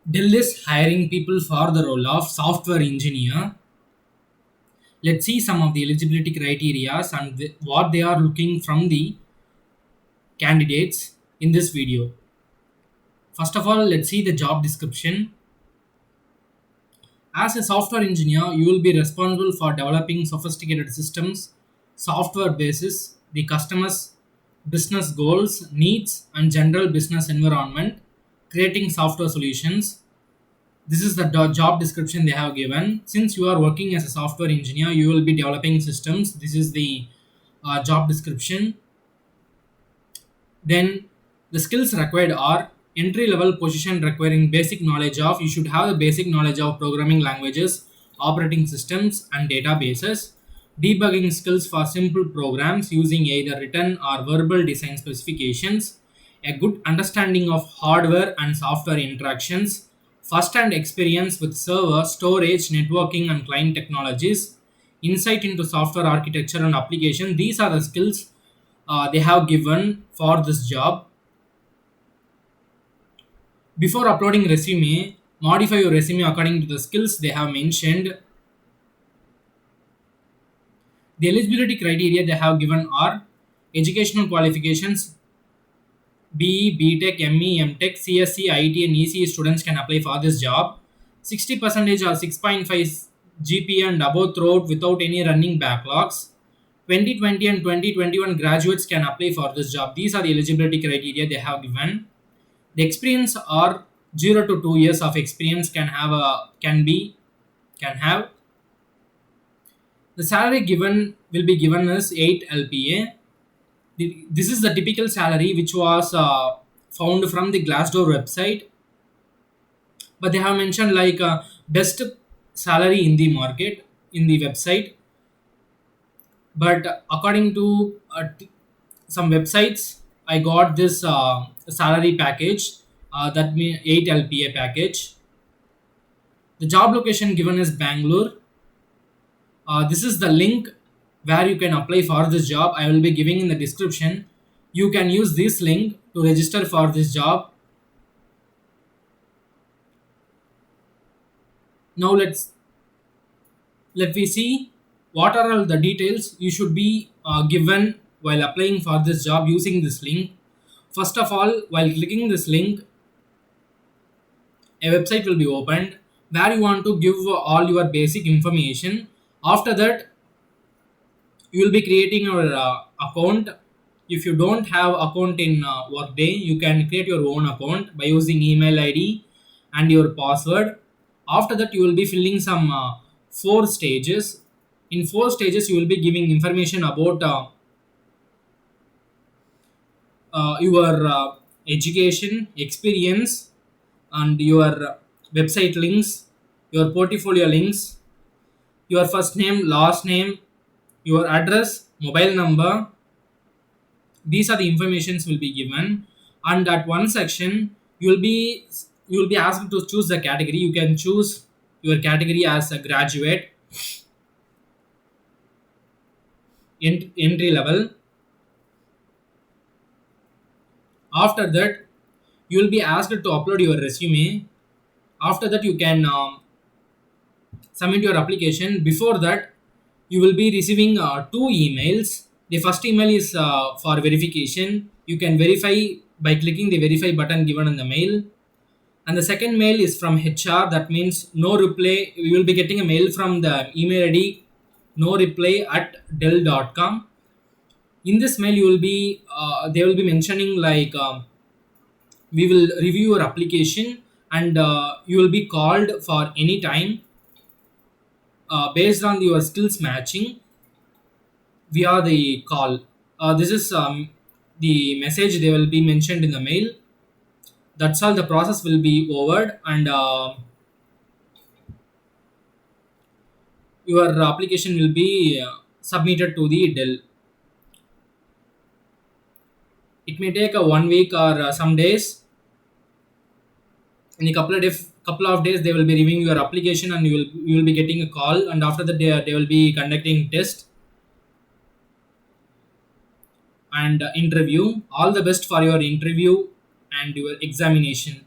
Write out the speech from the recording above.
Dell is hiring people for the role of software engineer. Let's see some of the eligibility criteria and what they are looking from the candidates in this video. First of all, let's see the job description. As a software engineer, you will be responsible for developing sophisticated systems, software basis, the customer's business goals, needs, and general business environment, creating software solutions. This is the job description they have given. Since you are working as a software engineer, you will be developing systems. This is the job description. Then the skills required are entry level position requiring basic knowledge of, you should have the basic knowledge of programming languages, operating systems, and databases, debugging skills for simple programs using either written or verbal design specifications, a good understanding of hardware and software interactions, first hand experience with server, storage, networking, and client technologies, insight into software architecture and application. These are the skills they have given for this job. Before uploading resume, modify your resume according to the skills they have mentioned. The eligibility criteria they have given are educational qualifications. BE, BTech, ME, MTech, CSC, IT, and ECE students can apply for this job. 60% or 6.5 GPA and above throughout without any running backlogs. 2020 and 2021 graduates can apply for this job. These are the eligibility criteria they have given. The experience are 0 to 2 years of experience can have. The salary given will be given as 8 LPA. This is the typical salary which was found from the Glassdoor website, but they have mentioned like best salary in the market in the website. But according to some websites, I got this salary package, that means 8 LPA package. The job location given is Bangalore. This is the link where you can apply for this job. I will be giving in the description. You can use this link to register for this job. Now let me see what are all the details you should be given while applying for this job using this link. First of all, while clicking this link, a website will be opened where you want to give all your basic information. After that, you will be creating your account. If you don't have account in Workday, you can create your own account by using email ID and your password. After that, you will be filling some 4 stages. In 4 stages, you will be giving information about your education, experience, and your website links, your portfolio links, your first name, last name, your address, mobile number. These are the informations will be given, and at one section you will be asked to choose the category. You can choose your category as a graduate, entry level. After that, you will be asked to upload your resume. After that, you can submit your application. Before that, you will be receiving 2 emails. The first email is for verification. You can verify by clicking the verify button given in the mail. And the second mail is from HR. That means no reply. You will be getting a mail from the email ID no reply at dell.com. In this mail, you will be they will be mentioning like we will review your application, and you will be called for any time based on your skills matching via the call. This is the message they will be mentioned in the mail. That's all. The process will be over, and your application will be submitted to the Dell. It may take a 1 week or some days. In a couple of days, they will be reviewing your application, and you will be getting a call. And after that, they will be conducting test and interview. All the best for your interview and your examination.